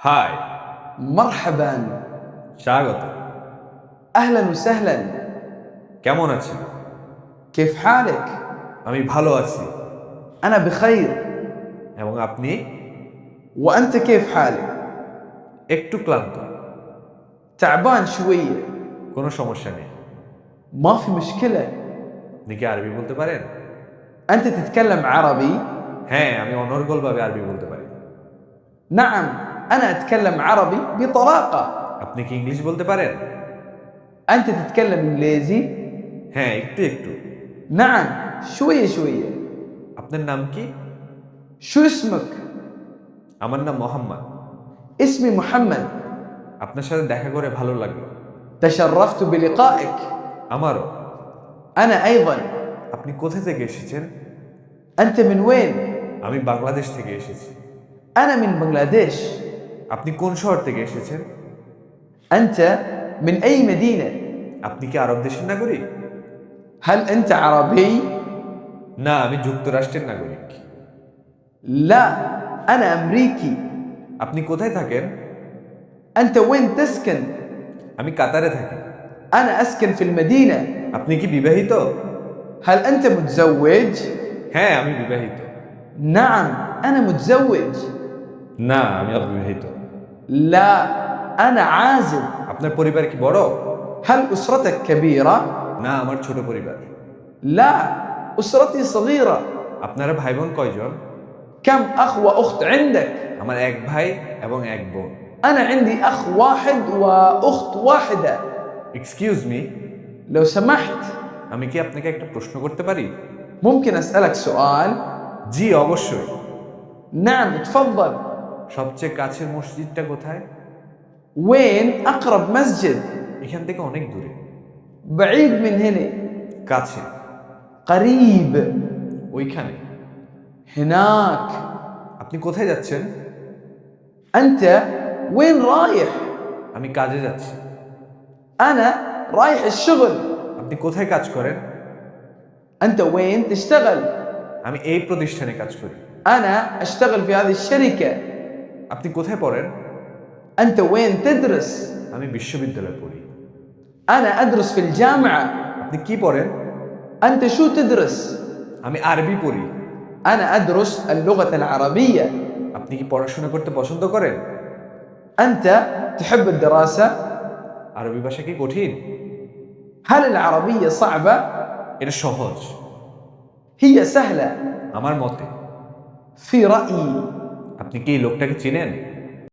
High, مرحبا. স্বাগত। أهلا وسهلا. কেমন আছেন? كيف حالك؟ আমি ভালো আছি। أنا بخير. এবং আপনি? وأنت كيف حالك؟ একটু ক্লান্ত। تعبان شوية. কোনো সমস্যা নেই। ما في مشكلة. আপনি কি আরবি বলতে পারেন? أنت تتكلم عربي؟ হ্যাঁ, আমি অনর্গলভাবে আরবি বলতে পারি। نعم، أنا أتكلم عربي بطلاقة. আপনি কি ইংলিশ বলতে পারেন? أنت تتكلم إنجليزي؟ হ্যাঁ, একটু একটু। نعم، شوية شوية. আপনার নাম কি? شو اسمك؟ আমার নাম মোহাম্মদ। اسمي محمد. আপনার সাথে দেখা করে ভালো লাগলো। تشرفت بلقائك. আমারও। أنا أيضا. আপনি কোথা থেকে এসেছেন? أنت من وين؟ আমি বাংলাদেশ থেকে এসেছি। أنا من بنغلاديش. আপনি কোন শহর থেকে এসেছেন? أنت من أي مدينة؟ আপনি কি আরব দেশের নাগরিক? هل أنت عربي؟ না, আমি যুক্তরাষ্ট্রের নাগরিক। لا، أنا أمريكي. আপনি কোথায় থাকেন? أنت وين تسكن؟ আমি কাতারে থাকি। أنا أسكن في المدينة. আপনি কি বিবাহিত? هل أنت متزوج؟ হ্যাঁ, আমি বিবাহিত। نعم، أنا متزوج. না, আমি অবিবাহিত। لا، أنا عازب. আপনার পরিবার কি বড়? هل أسرتك كبيرة؟ না, আমার ছোট পরিবার। لا، أسرتي صغيرة. আপনারা ভাই বোন কয়জন? كم أخ وأخت عندك؟ আমার এক ভাই এবং এক বোন। أنا عندي أخ واحد وأخت واحدة. এক্সকিউজ মি, لو سمحت، আমি কি আপনাকে একটা প্রশ্ন করতে পারি? ممكن أسألك سؤال؟ জি, অবশ্যই। نعم، تفضل. সবচেয়ে কাছের মসজিদটা কোথায়? وين أقرب مسجد؟ এখান থেকে অনেক দূরে। بعيد من هنا. কাছে। قريب. ওইখানে। هناك. আপনি কোথায় যাচ্ছেন? أنت وين رايح؟ আমি কাজে যাচ্ছি। أنا رايح الشغل. আপনি কোথায় কাজ করেন? أنت وين تشتغل؟ আমি এই প্রতিষ্ঠানে কাজ করি। أنا أشتغل في هذه الشركة. আপনি কোথায় পড়েন? أنت وين تدرس؟ আমি বিশ্ববিদ্যালয়ে পড়ি। أنا أدرس في الجامعة. আপনি কি পড়েন? أنت شو تدرس؟ আমি আরবি পড়ি। أنا أدرس اللغة العربية. আপনি কি পড়াশোনা করতে পছন্দ করেন? أنت تحب الدراسة؟ আরবি ভাষা কি কঠিন? هل العربية صعبة؟ এটা সহজ هي سهلة আমার মতে। في رأيي. আপনি কি এই লোকটাকে চিনেন?